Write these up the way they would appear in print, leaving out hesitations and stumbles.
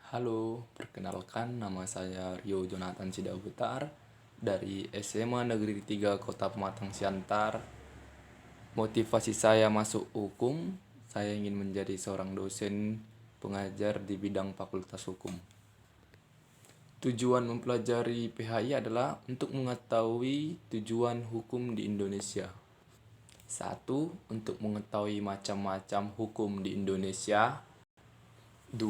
Halo, perkenalkan nama saya Rio Jonathan Sidaputar dari SMA Negeri 3 Kota Pematang Siantar. Motivasi saya masuk hukum, saya ingin menjadi seorang dosen pengajar di bidang Fakultas Hukum. Tujuan mempelajari PHI adalah untuk mengetahui tujuan hukum di Indonesia. 1. Untuk mengetahui macam-macam hukum di Indonesia. 2.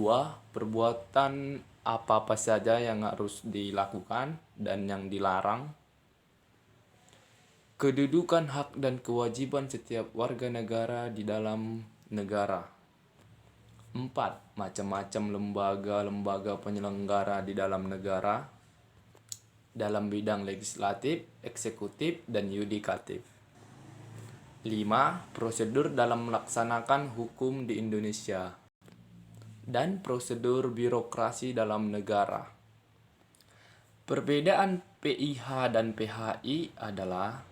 Perbuatan apa-apa saja yang harus dilakukan dan yang dilarang. Kedudukan hak dan kewajiban setiap warga negara di dalam negara. 4. Macam-macam lembaga-lembaga penyelenggara di dalam negara dalam bidang legislatif, eksekutif, dan yudikatif. 5. Prosedur dalam melaksanakan hukum di Indonesia dan prosedur birokrasi dalam negara. Perbedaan PIH dan PHI adalah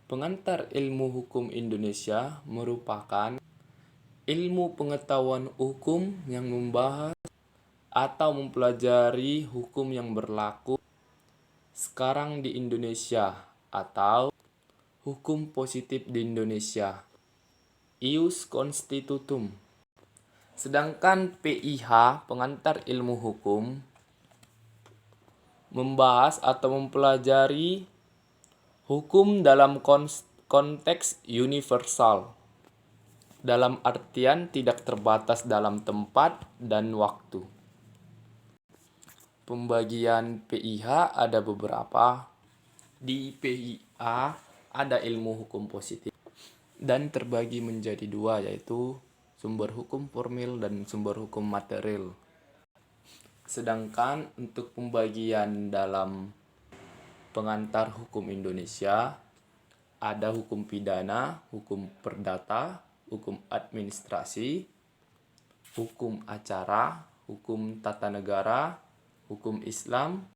pengantar ilmu hukum Indonesia merupakan ilmu pengetahuan hukum yang membahas atau mempelajari hukum yang berlaku sekarang di Indonesia atau hukum positif di Indonesia, ius constitutum. Sedangkan PIH, pengantar ilmu hukum, membahas atau mempelajari hukum dalam konteks universal, dalam artian tidak terbatas dalam tempat dan waktu. Pembagian PIH ada beberapa. Di PIH ada ilmu hukum positif dan terbagi menjadi dua, yaitu sumber hukum formil dan sumber hukum material. Sedangkan untuk pembagian dalam pengantar hukum Indonesia, ada hukum pidana, hukum perdata, hukum administrasi, hukum acara, hukum tata negara, hukum Islam,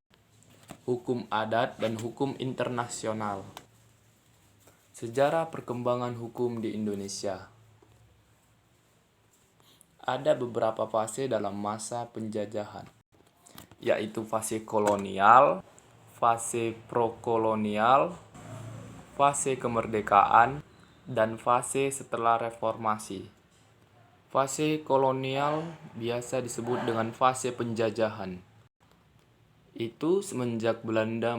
hukum adat, dan hukum internasional. Sejarah perkembangan hukum di Indonesia. Ada beberapa fase dalam masa penjajahan, yaitu fase kolonial, fase prokolonial, fase kemerdekaan, dan fase setelah reformasi. Fase kolonial biasa disebut dengan fase penjajahan. Itu semenjak Belanda